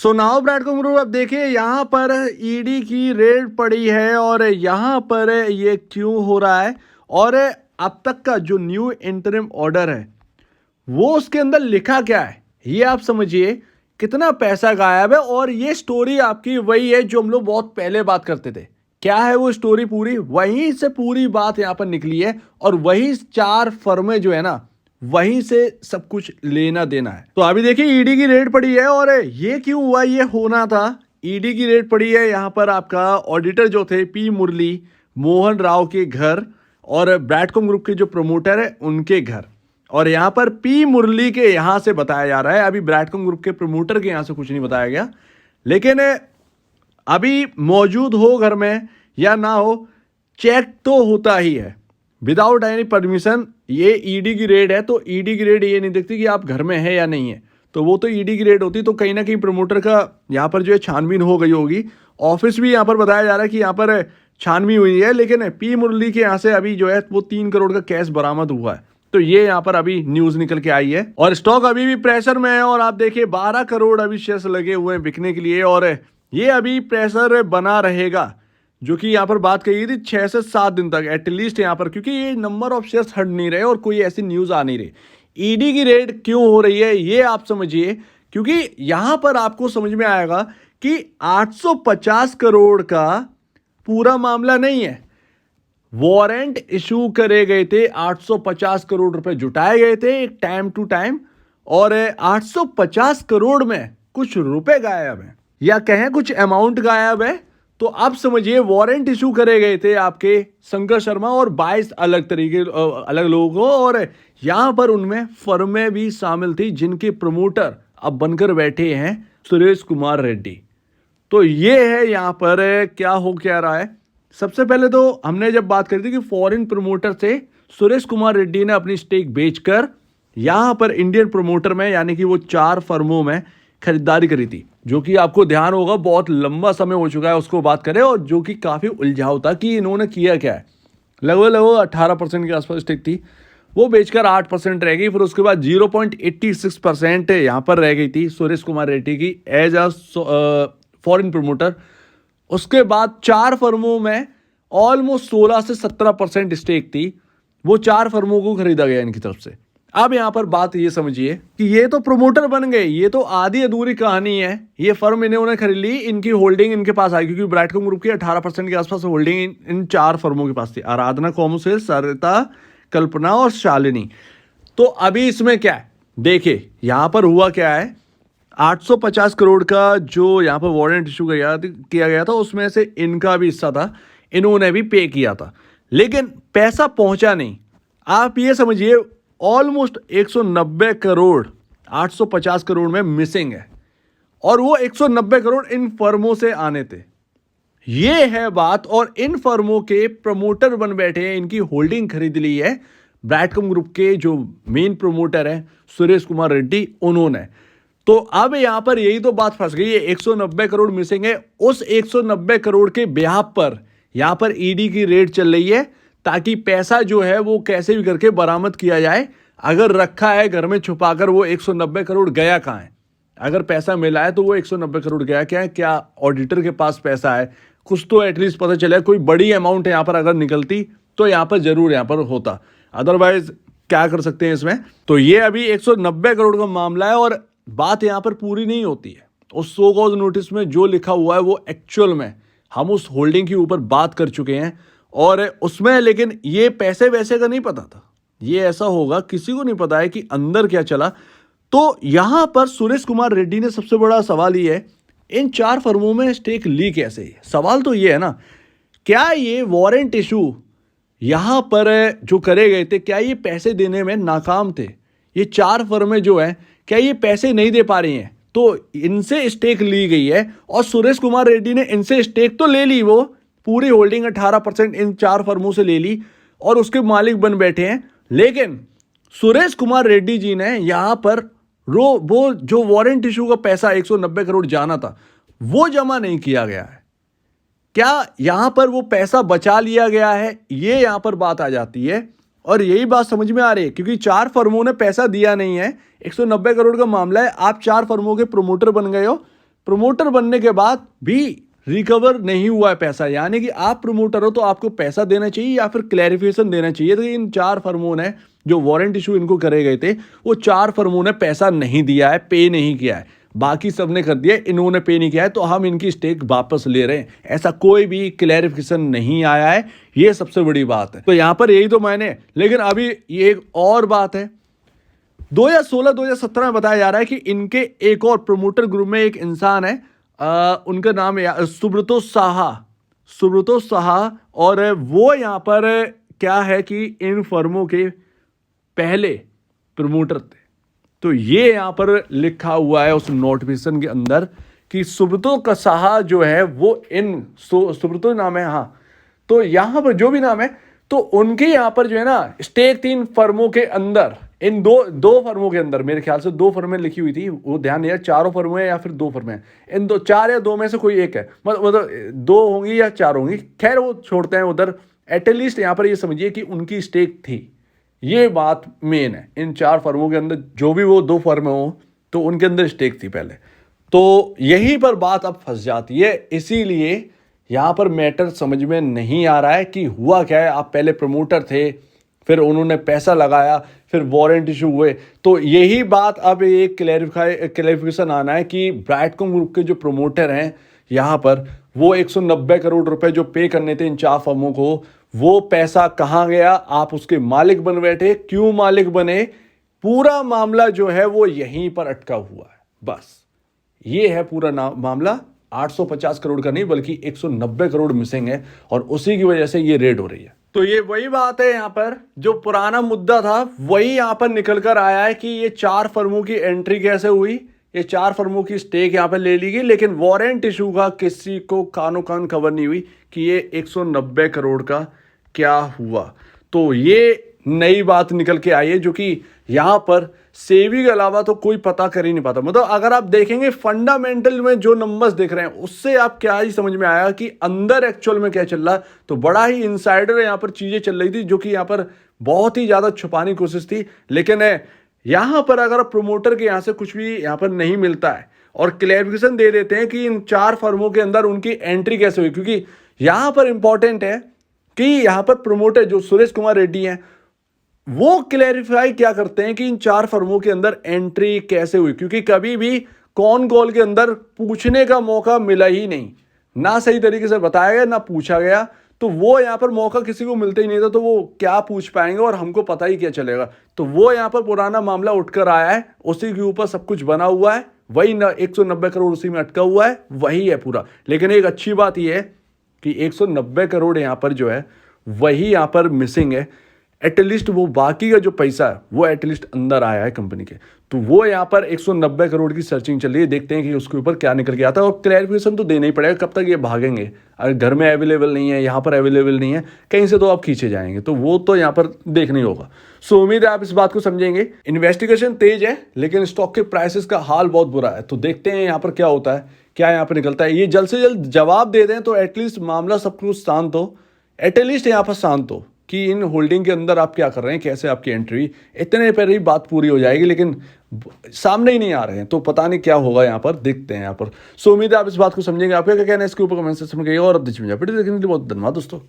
So now ब्रैडकॉम group, अब देखिए यहाँ पर ईडी की रेड पड़ी है और यहाँ पर ये क्यों हो रहा है और अब तक का जो न्यू इंटरिम ऑर्डर है वो उसके अंदर लिखा क्या है ये आप समझिए। कितना पैसा गायब है और ये स्टोरी आपकी वही है जो हम लोग बहुत पहले बात करते थे। क्या है वो स्टोरी? पूरी वहीं से पूरी बात यहाँ पर निकली है और वही चार फर्में जो है ना वहीं से सब कुछ लेना देना है। तो अभी देखिए ईडी की रेड पड़ी है और ये क्यों हुआ, ये होना था। ईडी की रेड पड़ी है यहाँ पर आपका ऑडिटर जो थे पी मुरली मोहन राव के घर और ब्रैडकॉम ग्रुप के जो प्रमोटर है उनके घर। और यहाँ पर पी मुरली के यहाँ से बताया जा रहा है, अभी ब्रैडकॉम ग्रुप के प्रमोटर के यहाँ से कुछ नहीं बताया गया, लेकिन अभी मौजूद हो घर में या ना हो चेक तो होता ही है विदाउट एनी परमिशन। ये ईडी की रेड है तो ईडी की रेड ये नहीं देखती कि आप घर में है या नहीं है, तो वो तो ईडी की रेड होती तो कहीं ना कहीं प्रमोटर का यहाँ पर जो है छानबीन हो गई होगी। ऑफिस भी यहाँ पर बताया जा रहा है कि यहाँ पर छानबीन हुई है, लेकिन पी मुरली के यहाँ से अभी जो है वो 3 करोड़ का कैश बरामद हुआ है। तो ये यहाँ पर अभी न्यूज निकल के आई है और स्टॉक अभी भी प्रेशर में है और आप देखिए 12 करोड़ अभी शेयर्स लगे हुए हैं बिकने के लिए और ये अभी प्रेशर बना रहेगा, जो कि यहाँ पर बात कही थी 6 से 7 दिन तक एटलीस्ट यहाँ पर, क्योंकि ये नंबर ऑफ शेयर्स हट नहीं रहे और कोई ऐसी न्यूज आ नहीं रही। ईडी की रेड क्यों हो रही है ये आप समझिए, क्योंकि यहाँ पर आपको समझ में आएगा कि 850 करोड़ का पूरा मामला नहीं है। वारंट इशू करे गए थे, 850 करोड़ रुपए जुटाए गए थे टाइम टू टाइम और 850 करोड़ में कुछ रुपए गायब है या कहें कुछ अमाउंट गायब है। तो आप समझिए वारंट इशू करे गए थे आपके शंकर शर्मा और 22 अलग लोगों को और यहां पर उनमें फर्में भी शामिल थी जिनके प्रमोटर अब बनकर बैठे हैं सुरेश कुमार रेड्डी। तो ये है यहाँ पर क्या हो क्या रहा है। सबसे पहले तो हमने जब बात करी थी कि फॉरेन प्रमोटर से सुरेश कुमार रेड्डी ने अपनी स्टेक बेचकर यहां पर इंडियन प्रमोटर में यानी कि वो 4 फर्मों में खरीदारी करी थी, जो कि आपको ध्यान होगा बहुत लंबा समय हो चुका है उसको बात करें, और जो कि काफी उलझाव था कि इन्होंने किया क्या है। लगभग 18% के आसपास स्टेक थी, वो बेचकर 8% रह गई। फिर उसके बाद 0.86% यहाँ पर रह गई थी सुरेश कुमार रेड्डी की एज अ फॉरेन प्रमोटर। उसके बाद 4 फर्मों में ऑलमोस्ट 16 से 17% स्टेक थी, वो 4 फर्मों को खरीदा गया इनकी तरफ से। अब यहां पर बात ये समझिए कि ये तो प्रमोटर बन गए, ये तो आधी अधूरी कहानी है। ये फर्म इन्होंने खरीद ली, इनकी होल्डिंग इनके पास आई क्योंकि ब्रैडकॉम ग्रुप की 18% के आसपास होल्डिंग इन 4 फर्मों के पास थी, आराधना कॉमर्शियल, सरिता, कल्पना और शालिनी। तो अभी इसमें क्या है देखिए, यहां पर हुआ क्या है, 850 करोड़ का जो यहाँ पर वारंट इशू किया गया था उसमें से इनका भी हिस्सा था, इन्होंने भी पे किया था, लेकिन पैसा पहुंचा नहीं। आप ये समझिए ऑलमोस्ट 190 करोड़ 850 करोड़ में मिसिंग है और वो 190 करोड़ इन फर्मों से आने थे। ये है बात, और इन फर्मों के प्रमोटर बन बैठे हैं, इनकी होल्डिंग खरीद ली है ब्रैडकॉम ग्रुप के जो मेन प्रमोटर हैं सुरेश कुमार रेड्डी, उन्होंने। तो अब यहां पर यही तो बात फंस गई है, 190 करोड़ मिसिंग है। उस 190 करोड़ के ब्याह पर यहां पर ईडी की रेड चल रही है ताकि पैसा जो है वो कैसे भी करके बरामद किया जाए। अगर रखा है घर में छुपाकर वो 190 करोड़ गया कहां है, अगर पैसा मिला है तो वो 190 करोड़ गया क्या है, क्या ऑडिटर के पास पैसा है, कुछ तो एटलीस्ट पता चले। कोई बड़ी अमाउंट है यहां पर अगर निकलती तो यहां पर जरूर यहां पर होता, अदरवाइज क्या कर सकते हैं इसमें। तो ये अभी 190 करोड़ का मामला है और बात यहां पर पूरी नहीं होती है। उस सो कॉज नोटिस में जो लिखा हुआ है वो एक्चुअल में हम उस होल्डिंग के ऊपर बात कर चुके हैं और उसमें, लेकिन ये पैसे वैसे का नहीं पता था। ये ऐसा होगा किसी को नहीं पता है कि अंदर क्या चला। तो यहां पर सुरेश कुमार रेड्डी ने सबसे बड़ा सवाल ये है, इन 4 फर्मों में स्टेक ली कैसे है। सवाल तो ये है ना, क्या ये वारंट इशू यहां पर जो करे गए थे, क्या ये पैसे देने में नाकाम थे। ये 4 फर्में जो है क्या ये पैसे नहीं दे पा रही हैं, तो इनसे स्टेक ली गई है और सुरेश कुमार रेड्डी ने इनसे स्टेक तो ले ली, वो पूरी होल्डिंग 18% इन 4 फर्मों से ले ली और उसके मालिक बन बैठे हैं। लेकिन सुरेश कुमार रेड्डी जी ने यहां पर वो जो वारंट इशू का पैसा 190 करोड़ जाना था वो जमा नहीं किया गया है। क्या यहां पर वो पैसा बचा लिया गया है, ये यहां पर बात आ जाती है। और यही बात समझ में आ रही है क्योंकि 4 फर्मों ने पैसा दिया नहीं है, 190 करोड़ का मामला है, आप 4 फर्मों के प्रमोटर बन गए हो, प्रमोटर बनने के बाद भी रिकवर नहीं हुआ है पैसा। यानी कि आप प्रमोटर हो तो आपको पैसा देना चाहिए या फिर क्लैरिफिकेशन देना चाहिए। तो इन 4 फर्मों ने जो वारंट इशू इनको करे गए थे, वो 4 फर्मों ने पैसा नहीं दिया है, पे नहीं किया है। बाकी सबने कर दिया, इन्होंने पे नहीं किया है, तो हम इनकी स्टेक वापस ले रहे हैं। ऐसा कोई भी क्लैरिफिकेशन नहीं आया है, ये सबसे बड़ी बात है। तो यहां पर यही तो मैंने, लेकिन अभी ये एक और बात है, 2016-2017 में बताया जा रहा है कि इनके एक और प्रमोटर ग्रुप में एक इंसान है, उनका नाम है सुब्रतो साहा। और वो यहां पर क्या है कि इन फर्मों के पहले प्रमोटर थे। तो ये यहां पर लिखा हुआ है उस नोटिफिकेशन के अंदर कि सुब्रतो का साहा जो है वो सुब्रतो नाम है, हाँ। तो यहां पर जो भी नाम है, तो उनके यहां पर जो है ना स्टेक 3 फर्मों के अंदर, इन दो फर्मों के अंदर, मेरे ख्याल से 2 फर्में लिखी हुई थी, वो ध्यान नहीं है 4 फर्में या फिर 2 फर्में, इन 4 या 2 में से कोई एक है, मतलब 2 होंगी या 4 होंगी, खैर वो छोड़ते हैं उधर। एटलीस्ट यहां पर ये समझिए कि उनकी स्टेक थी, ये बात मेन है। इन 4 फर्मों के अंदर जो भी वो 2 फर्म हो, तो उनके अंदर स्टेक थी पहले। तो यहीं पर बात अब फंस जाती है, इसीलिए यहां पर मैटर समझ में नहीं आ रहा है कि हुआ क्या है। आप पहले प्रमोटर थे, फिर उन्होंने पैसा लगाया, फिर वारंट इशू हुए। तो यही बात अब एक क्लैरिफिकेशन आना है कि ब्राइटकॉम ग्रुप के जो प्रमोटर हैं यहां पर, वो 190 करोड़ रुपए जो पे करने थे इन 4 फर्मों को, वो पैसा कहां गया? आप उसके मालिक बन बैठे, क्यों मालिक बने? पूरा मामला जो है वो यहीं पर अटका हुआ है। बस ये है पूरा मामला। 850 करोड़ का नहीं बल्कि 190 करोड़ मिसिंग है, और उसी की वजह से ये रेड हो रही है। तो ये वही बात है, यहां पर जो पुराना मुद्दा था वही यहां पर निकल कर आया है कि ये 4 फर्मों की एंट्री कैसे हुई, ये 4 फर्मों की स्टेक यहां पर ले ली गई, लेकिन वारंट इशू का किसी को कानो कान खबर नहीं हुई कि ये 190 करोड़ का क्या हुआ। तो ये नई बात निकल के आई है, जो कि यहां पर सेबी के अलावा तो कोई पता कर ही नहीं पाता। मतलब अगर आप देखेंगे फंडामेंटल में जो नंबर्स दिख रहे हैं, उससे आप क्या ही समझ में आया कि अंदर एक्चुअल में क्या चल रहा है। तो बड़ा ही इनसाइडर यहां पर चीजें चल रही थी, जो कि यहां पर बहुत ही ज्यादा छुपाने की कोशिश थी। लेकिन यहां पर अगर प्रमोटर के यहां से कुछ भी यहां पर नहीं मिलता है और क्लैरिफिकेशन दे देते हैं कि इन 4 फर्मों के अंदर उनकी एंट्री कैसे हुई, क्योंकि यहां पर इंपॉर्टेंट है कि यहां पर प्रमोटर जो सुरेश कुमार रेड्डी हैं, वो क्लैरिफाई क्या करते हैं कि इन 4 फर्मों के अंदर एंट्री कैसे हुई। क्योंकि कभी भी कॉन कॉल के अंदर पूछने का मौका मिला ही नहीं, ना सही तरीके से बताया गया, ना पूछा गया। तो वो यहां पर मौका किसी को मिलता ही नहीं था, तो वो क्या पूछ पाएंगे और हमको पता ही क्या चलेगा। तो वो यहां पर पुराना मामला उठकर आया है, उसी के ऊपर सब कुछ बना हुआ है, वही 190 करोड़ उसी में अटका हुआ है, वही है पूरा। लेकिन एक अच्छी बात यह है कि 190 करोड़ यहां पर जो है वही यहां पर मिसिंग है। एटलीस्ट वो बाकी का जो पैसा है वो एटलीस्ट अंदर आया है कंपनी के। तो वो यहाँ पर 190 करोड़ की सर्चिंग चल रही है, देखते हैं कि उसके ऊपर क्या निकल के आता है। और क्लैरिफिकेशन तो देना ही पड़ेगा, कब तक ये भागेंगे? अगर घर में अवेलेबल नहीं है, यहाँ पर अवेलेबल नहीं है, कहीं से तो आप खींचे जाएंगे। तो वो तो यहाँ पर देखना ही होगा। सो उम्मीद है आप इस बात को समझेंगे। इन्वेस्टिगेशन तेज है, लेकिन स्टॉक के प्राइसेस का हाल बहुत बुरा है। तो देखते हैं यहाँ पर क्या होता है, क्या यहाँ पर निकलता है। ये जल्द से जल्द जवाब दे दें तो एटलीस्ट मामला सब कुछ शांत हो, एटलीस्ट यहाँ पर शांत हो कि इन होल्डिंग के अंदर आप क्या कर रहे हैं, कैसे आपकी एंट्री, इतने पर ही बात पूरी हो जाएगी। लेकिन सामने ही नहीं आ रहे हैं, तो पता नहीं क्या होगा यहाँ पर, देखते हैं यहाँ पर। सो उम्मीद है आप इस बात को समझेंगे। आपका क्या कहना है इसके ऊपर कमेंट सेक्शन में कहिए। और देखने के लिए बहुत धन्यवाद दोस्तों।